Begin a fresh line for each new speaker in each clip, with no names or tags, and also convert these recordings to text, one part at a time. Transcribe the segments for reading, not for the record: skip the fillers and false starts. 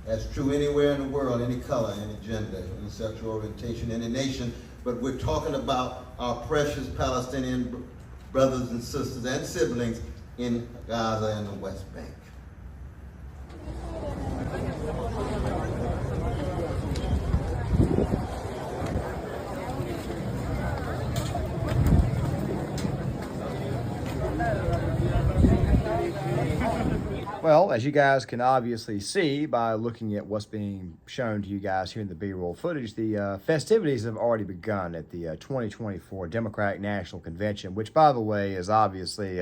That's true anywhere in the world, any color, any gender, any sexual orientation, any nation. But we're talking about our precious Palestinian brothers and sisters and siblings in Gaza and the West Bank.
Well, as you guys can obviously see by looking at what's being shown to you guys here in the B-roll footage, the festivities have already begun at the 2024 Democratic National Convention, which, by the way, is obviously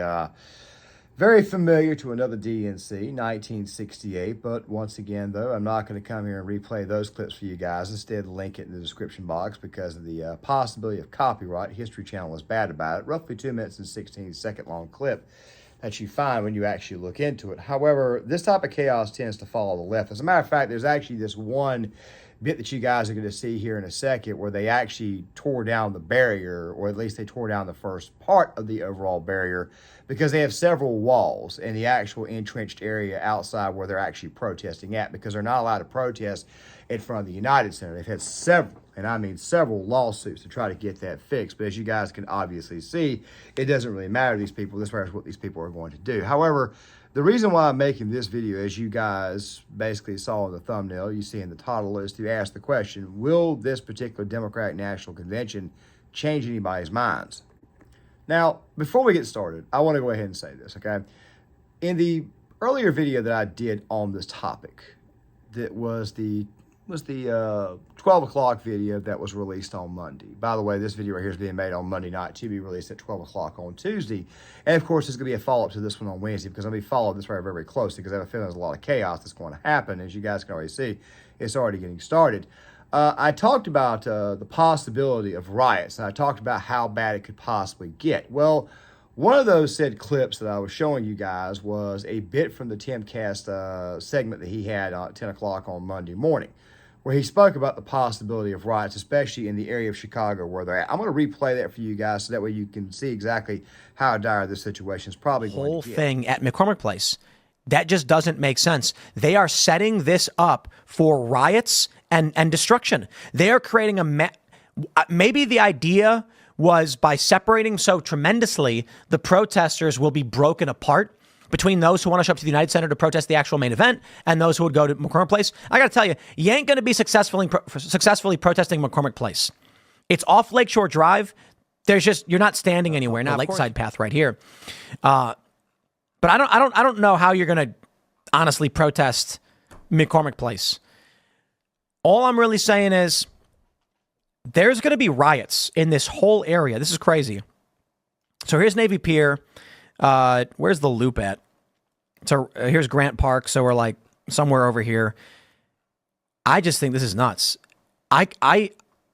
very familiar to another DNC, 1968. But once again, though, I'm not going to come here and replay those clips for you guys. Instead, link it in the description box because of the possibility of copyright. History Channel is bad about it. Roughly 2 minutes and 16-second long clip that you find when you actually look into it. However, this type of chaos tends to follow the left. As a matter of fact, there's actually this one bit that you guys are going to see here in a second where they actually tore down the barrier, or at least they tore down the first part of the overall barrier, because they have several walls in the actual entrenched area outside where they're actually protesting at, because they're not allowed to protest in front of the United Center. They've had several, and I mean several, lawsuits to try to get that fixed. But as you guys can obviously see, it doesn't really matter to these people as far as what these people are going to do. However, the reason why I'm making this video, as you guys basically saw in the thumbnail, you see in the title, is to ask the question, will this particular Democratic National Convention change anybody's minds? Now, before we get started, I want to go ahead and say this, okay? In the earlier video that I did on this topic, that was the 12 o'clock video that was released on Monday. By the way, this video right here is being made on Monday night to be released at 12 o'clock on Tuesday. And of course, there's going to be a follow-up to this one on Wednesday, because I'm going to be following this very, very closely, because I have a feeling there's a lot of chaos that's going to happen. As you guys can already see, it's already getting started. I talked about the possibility of riots, and I talked about how bad it could possibly get. Well, one of those said clips that I was showing you guys was a bit from the Timcast segment that he had at 10 o'clock on Monday morning, where he spoke about the possibility of riots, especially in the area of Chicago where they're at. I'm going to replay that for you guys so that way you can see exactly how dire this situation is probably going to get.
Whole thing at McCormick Place. That just doesn't make sense. They are setting this up for riots and destruction. They are creating maybe the idea was by separating so tremendously, the protesters will be broken apart between those who want to show up to the United Center to protest the actual main event and those who would go to McCormick Place. I got to tell you, you ain't going to be successfully protesting McCormick Place. It's off Lakeshore Drive. You're not standing anywhere. Now, Lakeside Path right here. But I don't know how you're going to honestly protest McCormick Place. All I'm really saying is there's going to be riots in this whole area. This is crazy. So here's Navy Pier. Where's the loop at? So here's Grant Park. So we're like somewhere over here. I just think this is nuts. I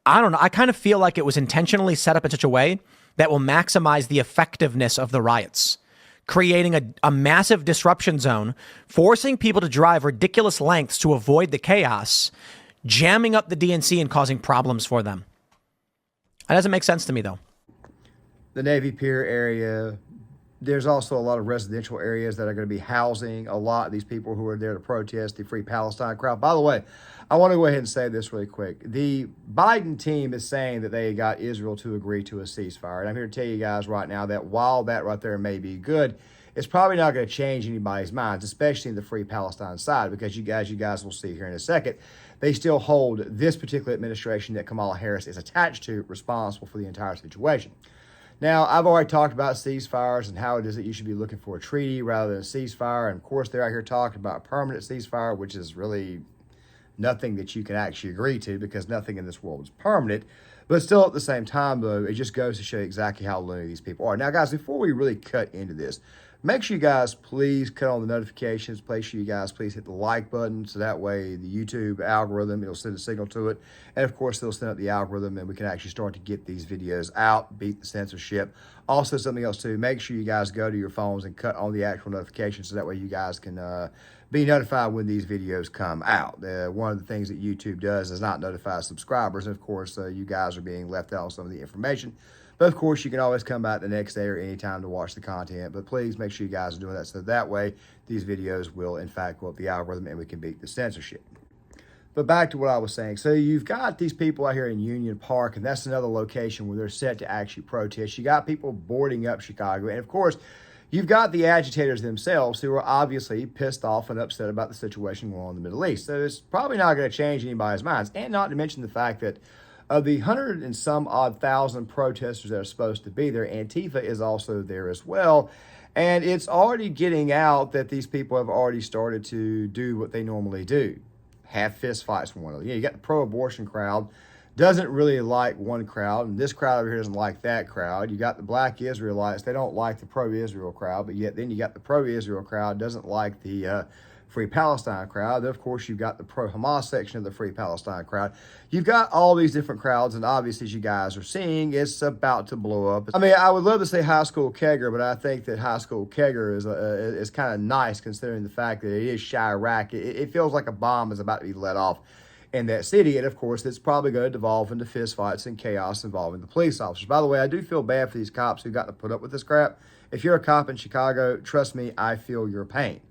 don't know. I kind of feel like it was intentionally set up in such a way that will maximize the effectiveness of the riots, creating a massive disruption zone, forcing people to drive ridiculous lengths to avoid the chaos, jamming up the DNC and causing problems for them. That doesn't make sense to me, though.
The Navy Pier area. There's also a lot of residential areas that are going to be housing a lot of these people who are there to protest the Free Palestine crowd. By the way, I want to go ahead and say this really quick. The Biden team is saying that they got Israel to agree to a ceasefire. And I'm here to tell you guys right now that while that right there may be good, it's probably not going to change anybody's minds, especially in the Free Palestine side, because you guys will see here in a second, they still hold this particular administration that Kamala Harris is attached to responsible for the entire situation. Now, I've already talked about ceasefires and how it is that you should be looking for a treaty rather than a ceasefire. And of course, they're out here talking about a permanent ceasefire, which is really nothing that you can actually agree to, because nothing in this world is permanent. But still, at the same time, though, it just goes to show you exactly how loony these people are. Now, guys, before we really cut into this, make sure you guys please cut on the notifications. Make sure you guys please hit the like button, so that way the YouTube algorithm, it'll send a signal to it. And of course, they'll send up the algorithm and we can actually start to get these videos out, beat the censorship. Also, something else too, make sure you guys go to your phones and cut on the actual notifications, so that way you guys can be notified when these videos come out. One of the things that YouTube does is not notify subscribers. And of course, you guys are being left out on some of the information. But of course, you can always come back the next day or anytime to watch the content. But please make sure you guys are doing that, so that way these videos will in fact go up the algorithm and we can beat the censorship. But back to what I was saying. So you've got these people out here in Union Park, and that's another location where they're set to actually protest. You got people boarding up Chicago. And of course, you've got the agitators themselves who are obviously pissed off and upset about the situation going on in the Middle East. So it's probably not going to change anybody's minds. And not to mention the fact that of the 100 and some odd thousand protesters that are supposed to be there, Antifa is also there as well. And it's already getting out that these people have already started to do what they normally do. Have fist fights with one another. You got the pro-abortion crowd, doesn't really like one crowd, and this crowd over here doesn't like that crowd. You got the black Israelites, they don't like the pro-Israel crowd, but yet then you got the pro-Israel crowd, doesn't like the Free Palestine crowd. Then, of course, you've got the pro-Hamas section of the Free Palestine crowd. You've got all these different crowds, and obviously, as you guys are seeing, it's about to blow up. I mean, I would love to say high school kegger, but I think that high school kegger is kind of nice considering the fact that it is Chirac. It feels like a bomb is about to be let off in that city, and of course, it's probably going to devolve into fistfights and chaos involving the police officers. By the way, I do feel bad for these cops who got to put up with this crap. If you're a cop in Chicago, trust me, I feel your pain.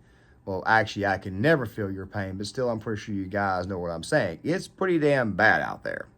Well, actually, I can never feel your pain, but still, I'm pretty sure you guys know what I'm saying. It's pretty damn bad out there.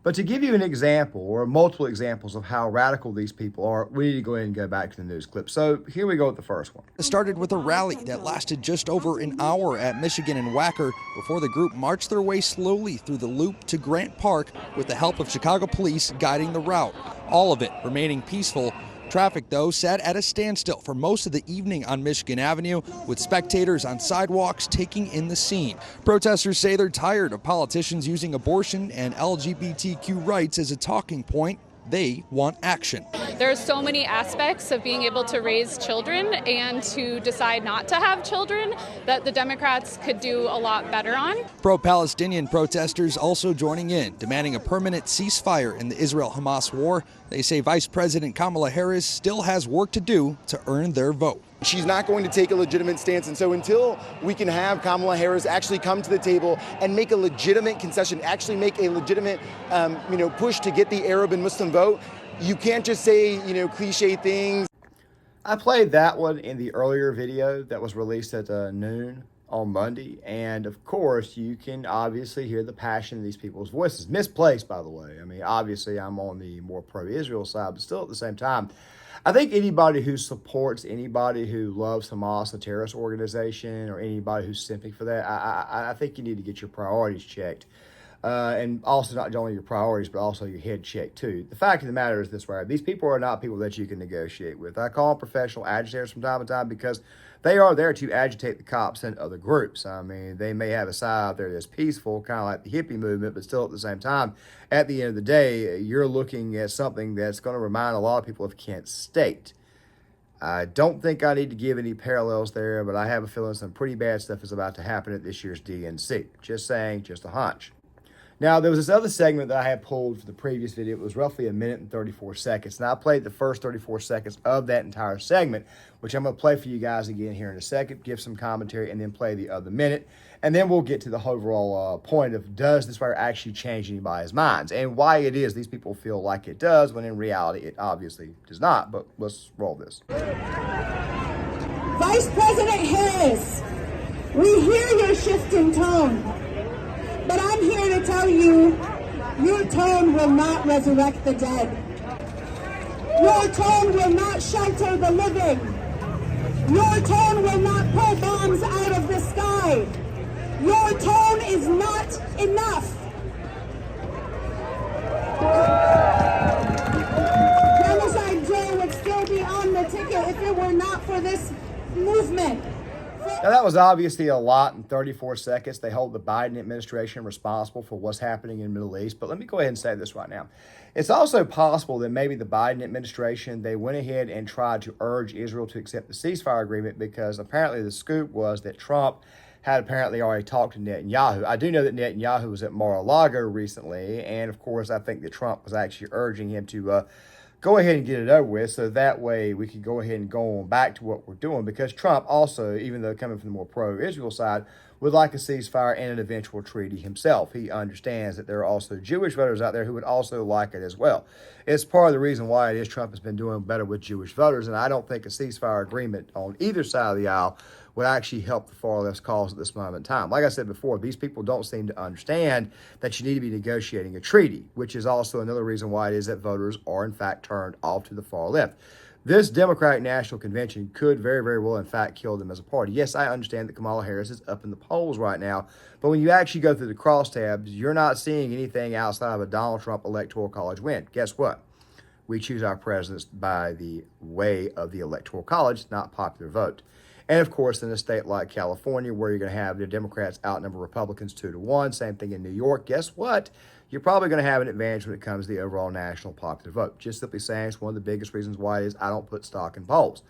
But to give you an example, or multiple examples of how radical these people are, we need to go ahead and go back to the news clip. So here we go with the first one.
It started with a rally that lasted just over an hour at Michigan and Wacker before the group marched their way slowly through the loop to Grant Park with the help of Chicago police guiding the route. All of it remaining peaceful. Traffic, though, sat at a standstill for most of the evening on Michigan Avenue, with spectators on sidewalks taking in the scene. Protesters say they're tired of politicians using abortion and LGBTQ rights as a talking point. They want action.
There are so many aspects of being able to raise children and to decide not to have children that the Democrats could do a lot better on.
Pro-Palestinian protesters also joining in, demanding a permanent ceasefire in the Israel-Hamas war. They say Vice President Kamala Harris still has work to do to earn their vote.
She's not going to take a legitimate stance, and so until we can have Kamala Harris actually come to the table and make a legitimate concession, actually make a legitimate push to get the Arab and Muslim vote, you can't just say cliche things.
I played that one in the earlier video that was released at noon on Monday, and of course you can obviously hear the passion of these people's voices. Misplaced, by the way. I mean, obviously I'm on the more pro-Israel side, but still at the same time, I think anybody who supports anybody who loves Hamas, a terrorist organization, or anybody who's sympathy for that, I think you need to get your priorities checked. And also not only your priorities, but also your head checked too. The fact of the matter is this, right? These people are not people that you can negotiate with. I call them professional agitators from time to time because they are there to agitate the cops and other groups. I mean, they may have a side out there that's peaceful, kind of like the hippie movement, but still at the same time, at the end of the day, you're looking at something that's going to remind a lot of people of Kent State. I don't think I need to give any parallels there, but I have a feeling some pretty bad stuff is about to happen at this year's DNC. Just saying, just a hunch. Now, there was this other segment that I had pulled for the previous video. It was roughly 1 minute and 34 seconds. And I played the first 34 seconds of that entire segment, which I'm going to play for you guys again here in a second, give some commentary, and then play the other minute. And then we'll get to the overall point of, does this fire actually change anybody's minds? And why it is these people feel like it does, when in reality it obviously does not. But let's roll this.
Vice President Harris, we hear your shift in tone. But I'm here to tell you, your tone will not resurrect the dead. Your tone will not shelter the living. Your tone will not pull bombs out of the sky. Your tone is not enough. Genocide Joe would still be on the ticket if it were not for this movement.
Now, that was obviously a lot in 34 seconds. They hold the Biden administration responsible for what's happening in the Middle East. But let me go ahead and say this right now. It's also possible that maybe the Biden administration, they went ahead and tried to urge Israel to accept the ceasefire agreement because apparently the scoop was that Trump had apparently already talked to Netanyahu. I do know that Netanyahu was at Mar-a-Lago recently. And, of course, I think that Trump was actually urging him to go ahead and get it over with, so that way we can go ahead and go on back to what we're doing, because Trump also, even though coming from the more pro-Israel side, would like a ceasefire and an eventual treaty himself. He understands that there are also Jewish voters out there who would also like it as well. It's part of the reason why it is Trump has been doing better with Jewish voters, and I don't think a ceasefire agreement on either side of the aisle would actually help the far left's cause at this moment in time. Like I said before, these people don't seem to understand that you need to be negotiating a treaty, which is also another reason why it is that voters are in fact turned off to the far left. This Democratic National Convention could very, very well, in fact, kill them as a party. Yes, I understand that Kamala Harris is up in the polls right now, but when you actually go through the crosstabs, you're not seeing anything outside of a Donald Trump Electoral College win. Guess what? We choose our presidents by the way of the Electoral College, not popular vote. And of course, in a state like California, where you're going to have the Democrats outnumber Republicans 2-1, same thing in New York, guess what? You're probably going to have an advantage when it comes to the overall national popular vote. Just simply saying, it's one of the biggest reasons why it is I don't put stock in polls.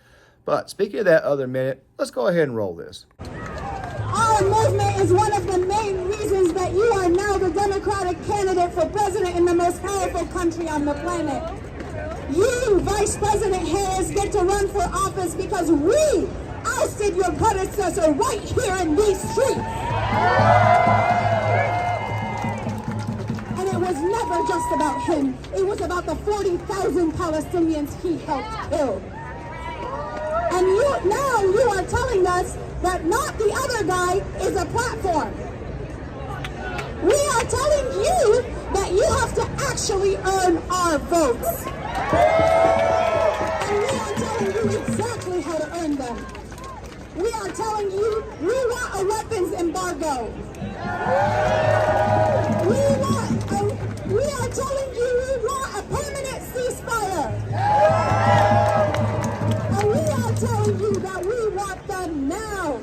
But speaking of that other minute, let's go ahead and roll this.
Our movement is one of the main reasons that you are now the Democratic candidate for president in the most powerful country on the planet. You, Vice President Harris, get to run for office because we ousted your predecessor right here in these streets. And it was never just about him. It was about the 40,000 Palestinians he helped kill. And now you are telling us that not the other guy is a platform. We are telling you that you have to actually earn our votes. And we are telling you exactly how to earn them. We are telling you we want a weapons embargo. We are telling you we want a permanent ceasefire. And we are telling you that we want them now.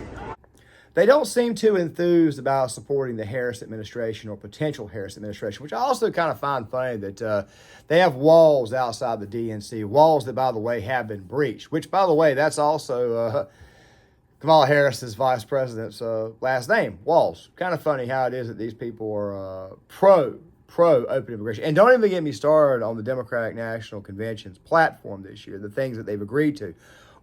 They don't seem too enthused about supporting the Harris administration or potential Harris administration, which I also kind of find funny that they have walls outside the DNC, walls that, by the way, have been breached, which, by the way, that's also Kamala Harris's vice president's last name, Walls. Kind of funny how it is that these people are pro open immigration. And don't even get me started on the Democratic National Convention's platform this year, the things that they've agreed to,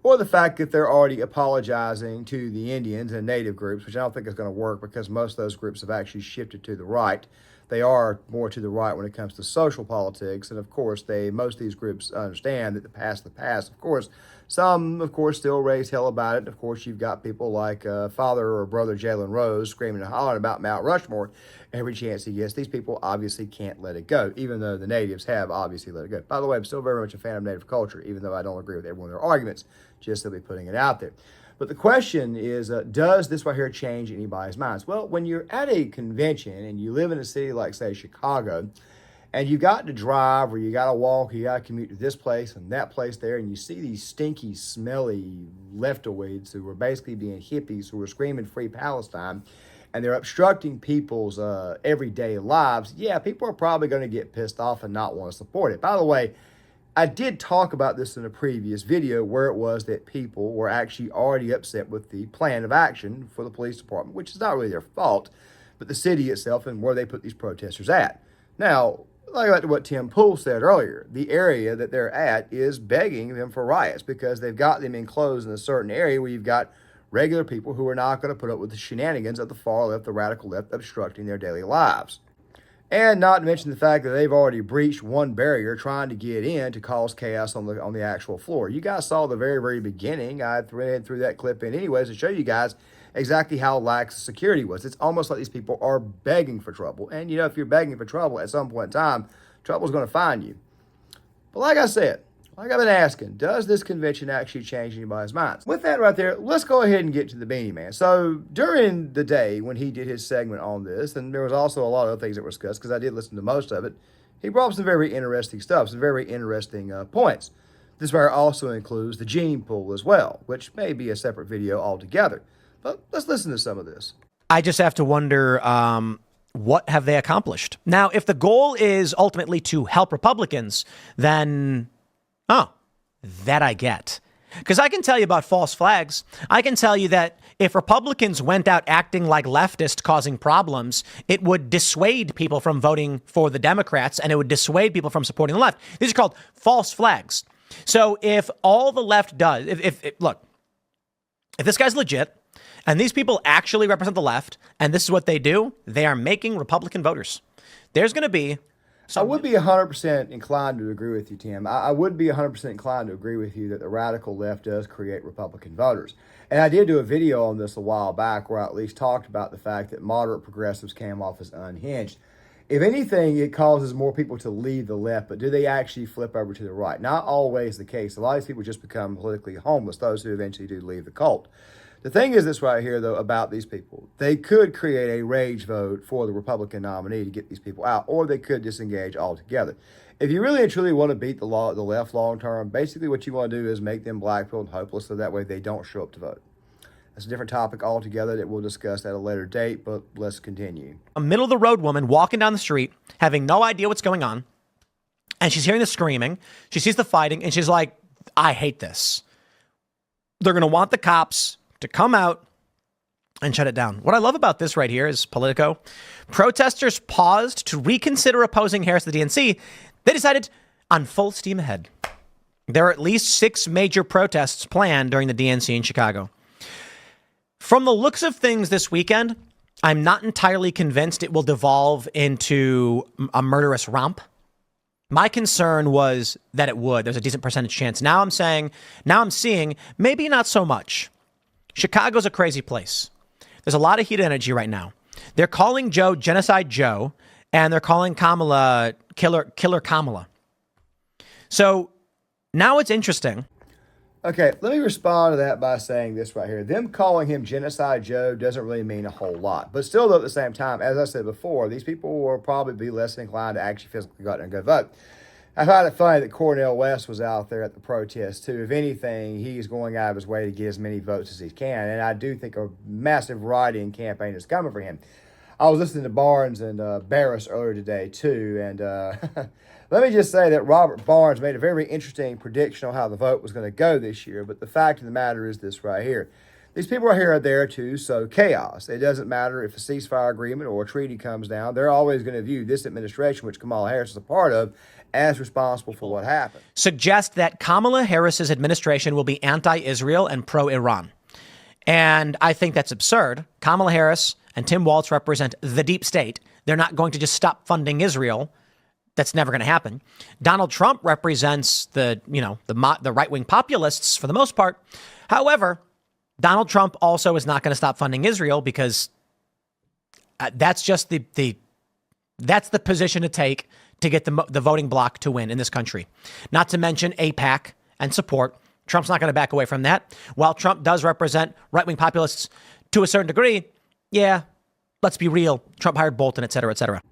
or the fact that they're already apologizing to the Indians and Native groups, which I don't think is going to work because most of those groups have actually shifted to the right. They are more to the right when it comes to social politics. And of course, most of these groups understand that the past, of course. Some, of course, still raise hell about it. And of course, you've got people like father or brother Jalen Rose screaming and hollering about Mount Rushmore every chance he gets. These people obviously can't let it go, even though the natives have obviously let it go. By the way, I'm still very much a fan of Native culture, even though I don't agree with every one of their arguments, just to be putting it out there. But the question is, does this right here change anybody's minds? Well, when you're at a convention and you live in a city like, say, Chicago, and you got to drive or you got to walk, you got to commute to this place and that place there, and you see these stinky, smelly leftoids who are basically being hippies who are screaming free Palestine, and they're obstructing people's everyday lives, yeah, people are probably going to get pissed off and not want to support it. By the way, I did talk about this in a previous video where it was that people were actually already upset with the plan of action for the police department, which is not really their fault, but the city itself and where they put these protesters at. Now, like what Tim Pool said earlier, the area that they're at is begging them for riots because they've got them enclosed in a certain area where you've got regular people who are not going to put up with the shenanigans of the far left, the radical left, obstructing their daily lives. And not to mention the fact that they've already breached one barrier trying to get in to cause chaos on the actual floor. You guys saw the very, very beginning. I threw that clip in anyways to show you guys exactly how lax security was. It's almost like these people are begging for trouble. And, you know, if you're begging for trouble at some point in time, trouble's going to find you. But like I said, like I've been asking, does this convention actually change anybody's minds? With that right there, let's go ahead and get to the Beanie Man. So during the day when he did his segment on this, and there was also a lot of other things that were discussed because I did listen to most of it, he brought up some very interesting stuff, some very interesting points. This video also includes the gene pool as well, which may be a separate video altogether. But let's listen to some of this.
I just have to wonder, what have they accomplished? Now, if the goal is ultimately to help Republicans, then, that I get. Because I can tell you about false flags. I can tell you that if Republicans went out acting like leftists causing problems, it would dissuade people from voting for the Democrats and it would dissuade people from supporting the left. These are called false flags. So if all the left does, look, if this guy's legit and these people actually represent the left and this is what they do, they are making Republican voters. There's going to be
I would be 100% inclined to agree with you, Tim. I would be 100% inclined to agree with you that the radical left does create Republican voters. And I did do a video on this a while back where I at least talked about the fact that moderate progressives came off as unhinged. If anything, it causes more people to leave the left, but do they actually flip over to the right? Not always the case. A lot of these people just become politically homeless, those who eventually do leave the cult. The thing is this right here, though, about these people. They could create a rage vote for the Republican nominee to get these people out, or they could disengage altogether. If you really and truly want to beat the left long term, basically what you want to do is make them blackpilled and hopeless so that way they don't show up to vote. That's a different topic altogether that we'll discuss at a later date, but let's continue.
A middle of the road woman walking down the street, having no idea what's going on, and she's hearing the screaming, she sees the fighting, and she's like, I hate this. They're going to want the cops to come out and shut it down. What I love about this right here is Politico. Protesters paused to reconsider opposing Harris to the DNC. They decided on full steam ahead. There are at least 6 major protests planned during the DNC in Chicago. From the looks of things this weekend, I'm not entirely convinced it will devolve into a murderous romp. My concern was that it would. There's a decent percentage chance. Now I'm seeing maybe not so much. Chicago's a crazy place. There's a lot of heat energy right now. They're calling Joe Genocide Joe, and they're calling Kamala Killer Kamala. So now it's interesting.
Okay, let me respond to that by saying this right here. Them calling him Genocide Joe doesn't really mean a whole lot. But still, though, at the same time, as I said before, these people will probably be less inclined to actually physically go out and go vote. I find it funny that Cornel West was out there at the protest, too. If anything, he's going out of his way to get as many votes as he can. And I do think a massive write-in campaign is coming for him. I was listening to Barnes and Barris earlier today, too. And let me just say that Robert Barnes made a very interesting prediction on how the vote was going to go this year. But the fact of the matter is this right here. These people right here are there to sow chaos. It doesn't matter if a ceasefire agreement or a treaty comes down. They're always going to view this administration, which Kamala Harris is a part of, as responsible for what happened.
Suggest that Kamala Harris's administration will be anti-Israel and pro-Iran. And I think that's absurd. Kamala Harris and Tim Walz represent the deep state. They're not going to just stop funding Israel. That's never going to happen. Donald Trump represents the right-wing populists for the most part. However, Donald Trump also is not going to stop funding Israel because that's just that's the position to take to get the voting bloc to win in this country. Not to mention AIPAC and support. Trump's not going to back away from that. While Trump does represent right-wing populists to a certain degree, yeah, let's be real. Trump hired Bolton, et cetera, et cetera.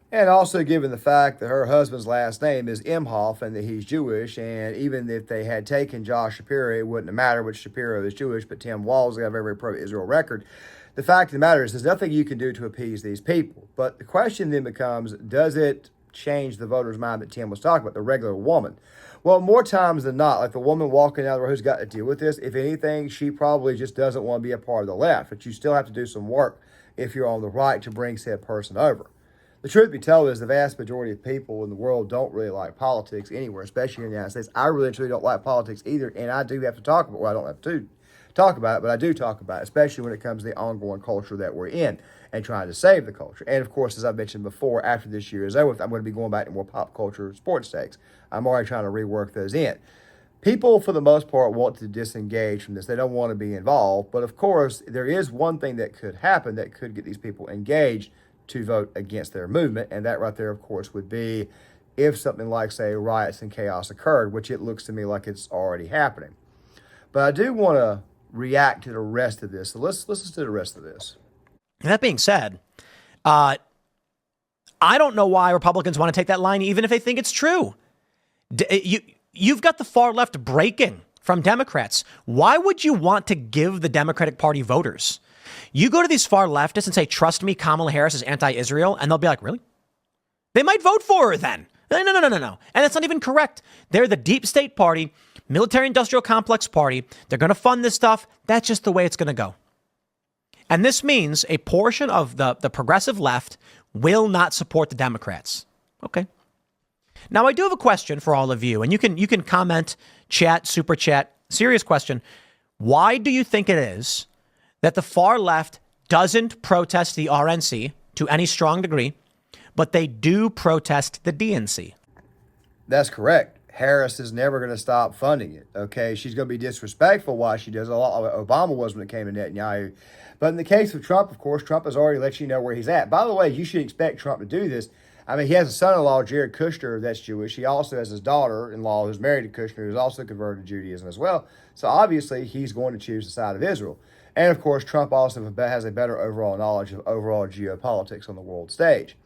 And also given the fact that her husband's last name is Imhoff and that he's Jewish, and even if they had taken Josh Shapiro, it wouldn't have mattered which Shapiro is Jewish, but Tim Walz got a very pro-Israel record. The fact of the matter is there's nothing you can do to appease these people. But the question then becomes, does it change the voter's mind that Tim was talking about, the regular woman? Well, more times than not, like the woman walking down the road who's got to deal with this, if anything, she probably just doesn't want to be a part of the left. But you still have to do some work if you're on the right to bring said person over. The truth be told is the vast majority of people in the world don't really like politics anywhere, especially in the United States. I really and truly don't like politics either, and I do have to talk about it. Well, I don't have to talk about it, but I do talk about it, especially when it comes to the ongoing culture that we're in and trying to save the culture. And, of course, as I mentioned before, after this year is over, I'm going to be going back to more pop culture sports takes. I'm already trying to rework those in. People, for the most part, want to disengage from this. They don't want to be involved. But, of course, there is one thing that could happen that could get these people engaged to vote against their movement. And that right there, of course, would be if something like, say, riots and chaos occurred, which it looks to me like it's already happening. But I do want to react to the rest of this. So let's listen to the rest of this.
That being said, I don't know why Republicans want to take that line, even if they think it's true. You've got the far left breaking from Democrats. Why would you want to give the Democratic Party voters? You go to these far leftists and say, trust me, Kamala Harris is anti-Israel. And they'll be like, really? They might vote for her then. No. And that's not even correct. They're the deep state party, military industrial complex party. They're going to fund this stuff. That's just the way it's going to go. And this means a portion of the progressive left will not support the Democrats. Okay. Now, I do have a question for all of you, and you can comment, chat, super chat. Serious question. Why do you think it is that the far left doesn't protest the RNC to any strong degree, but they do protest the DNC?
That's correct. Harris is never going to stop funding it. Okay, she's going to be disrespectful while she does. A lot of Obama was when it came to Netanyahu. But in the case of Trump, of course, Trump has already let you know where he's at. By the way, you should expect Trump to do this. I mean, he has a son-in-law, Jared Kushner, that's Jewish. He also has his daughter-in-law, who's married to Kushner, who's also converted to Judaism as well. So obviously, he's going to choose the side of Israel. And of course, Trump also has a better overall knowledge of overall geopolitics on the world stage.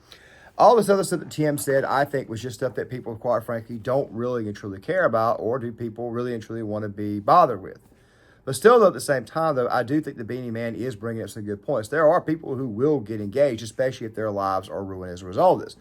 All this other stuff that Tim said, I think, was just stuff that people, quite frankly, don't really and truly care about, or do people really and truly want to be bothered with. But still, though, at the same time, though, I do think the Beanie Man is bringing up some good points. There are people who will get engaged, especially if their lives are ruined as a result of this.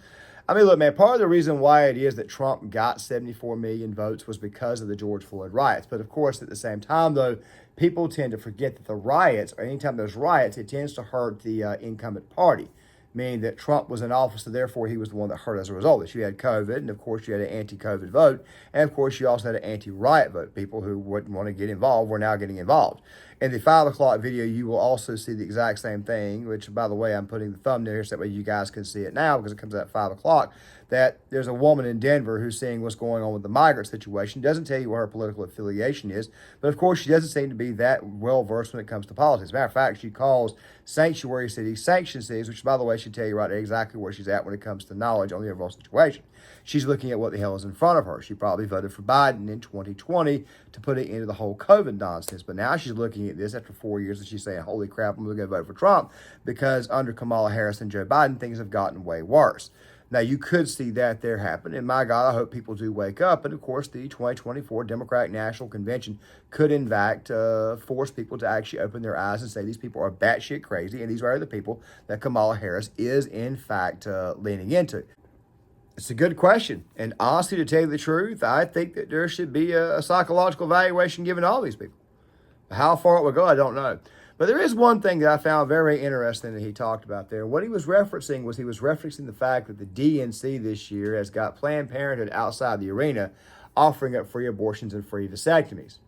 I mean, look, man, part of the reason why it is that Trump got 74 million votes was because of the George Floyd riots. But, of course, at the same time, though, people tend to forget that the riots, or anytime there's riots, it tends to hurt the incumbent party, meaning that Trump was in office, so therefore he was the one that hurt as a result of this. You had COVID, and of course you had an anti-COVID vote, and of course you also had an anti-riot vote. People who wouldn't want to get involved were now getting involved. In the 5 o'clock video, you will also see the exact same thing, which, by the way, I'm putting the thumbnail here so that way you guys can see it now because it comes out at 5 o'clock, that there's a woman in Denver who's seeing what's going on with the migrant situation. Doesn't tell you what her political affiliation is, but of course she doesn't seem to be that well-versed when it comes to politics. As a matter of fact, she calls sanctuary cities sanctioned cities, which, by the way, should tell you right there exactly where she's at when it comes to knowledge on the overall situation. She's looking at what the hell is in front of her. She probably voted for Biden in 2020 to put it into the whole COVID nonsense. But now she's looking at this after 4 years and she's saying, holy crap, I'm going to vote for Trump because under Kamala Harris and Joe Biden, things have gotten way worse. Now, you could see that there happen. And my God, I hope people do wake up. And of course, the 2024 Democratic National Convention could, in fact, force people to actually open their eyes and say these people are batshit crazy. And these are the people that Kamala Harris is, in fact, leaning into. It's a good question. And honestly, to tell you the truth, I think that there should be a psychological evaluation given to all these people. How far it will go, I don't know. But there is one thing that I found very interesting that he talked about there. What he was referencing was the fact that the DNC this year has got Planned Parenthood outside the arena offering up free abortions and free vasectomies.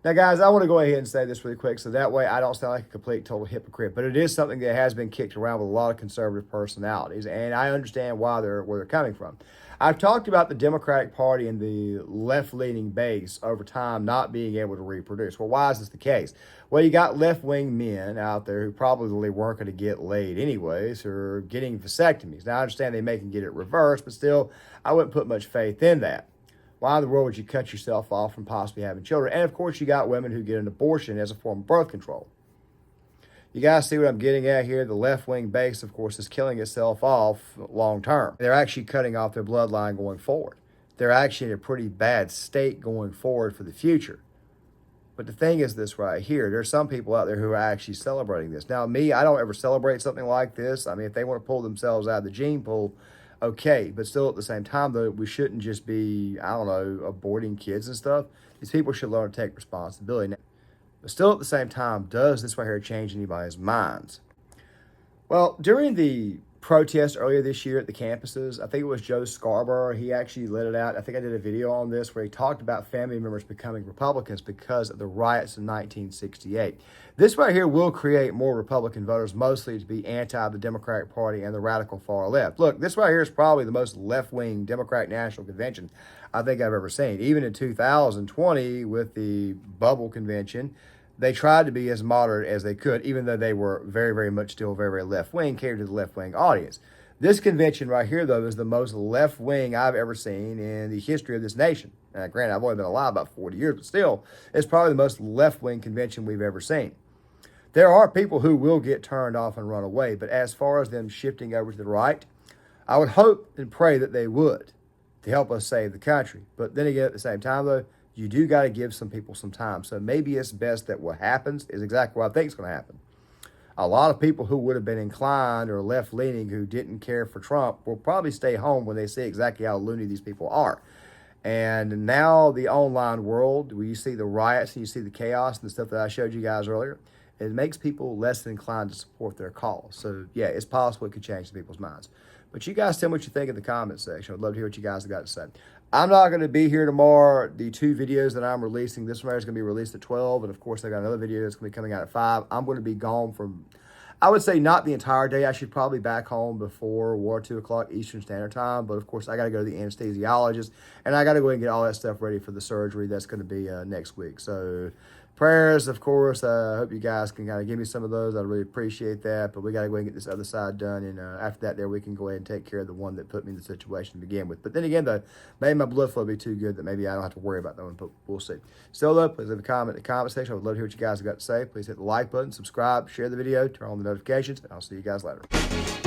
Now, guys, I want to go ahead and say this really quick so that way I don't sound like a complete, total hypocrite. But it is something that has been kicked around with a lot of conservative personalities, and I understand where they're coming from. I've talked about the Democratic Party and the left-leaning base over time not being able to reproduce. Well, why is this the case? Well, you got left-wing men out there who probably weren't going to get laid anyways or getting vasectomies. Now, I understand they can get it reversed, but still, I wouldn't put much faith in that. Why in the world would you cut yourself off from possibly having children? And, of course, you got women who get an abortion as a form of birth control. You guys see what I'm getting at here? The left-wing base, of course, is killing itself off long-term. They're actually cutting off their bloodline going forward. They're actually in a pretty bad state going forward for the future. But the thing is this right here. There's some people out there who are actually celebrating this. Now, me, I don't ever celebrate something like this. I mean, if they want to pull themselves out of the gene pool, okay. But still, at the same time, though, we shouldn't just be, I don't know, aborting kids and stuff. These people should learn to take responsibility. But still, at the same time, does this right here change anybody's minds? Well, during the protest earlier this year at the campuses, I think it was Joe Scarborough, he actually let it out. I think I did a video on this where he talked about family members becoming Republicans because of the riots in 1968. This right here will create more Republican voters, mostly to be anti the Democratic Party and the radical far left. Look, this right here is probably the most left-wing Democratic National Convention I think I've ever seen. Even in 2020 with the bubble convention, they tried to be as moderate as they could, even though they were very, very much still very, very left-wing, catered to the left-wing audience. This convention right here, though, is the most left-wing I've ever seen in the history of this nation. Now, granted, I've only been alive about 40 years, but still, it's probably the most left-wing convention we've ever seen. There are people who will get turned off and run away, but as far as them shifting over to the right, I would hope and pray that they would to help us save the country. But then again, at the same time, though, you do got to give some people some time. So maybe it's best that what happens is exactly what I think is going to happen. a lot of people who would have been inclined or left-leaning who didn't care for Trump will probably stay home when they see exactly how loony these people are. And now the online world, where you see the riots and you see the chaos and the stuff that I showed you guys earlier, it makes people less inclined to support their cause. So, yeah, it's possible it could change people's minds. But you guys tell me what you think in the comment section. I'd love to hear what you guys have got to say. I'm not going to be here tomorrow. The 2 videos that I'm releasing, this one is going to be released at 12. And, of course, I got another video that's going to be coming out at 5. I'm going to be gone from, I would say, not the entire day. I should probably back home before 1 or 2 o'clock Eastern Standard Time. But, of course, I got to go to the anesthesiologist. And I got to go and get all that stuff ready for the surgery that's going to be next week. So, prayers, of course. I hope you guys can kind of give me some of those. I really appreciate that. But we got to go and get this other side done. And after that, there we can go ahead and take care of the one that put me in the situation to begin with. But then again, maybe my blood flow will be too good that maybe I don't have to worry about that one. But we'll see. Still, though, please leave a comment in the comment section. I would love to hear what you guys have got to say. Please hit the like button, subscribe, share the video, turn on the notifications, and I'll see you guys later.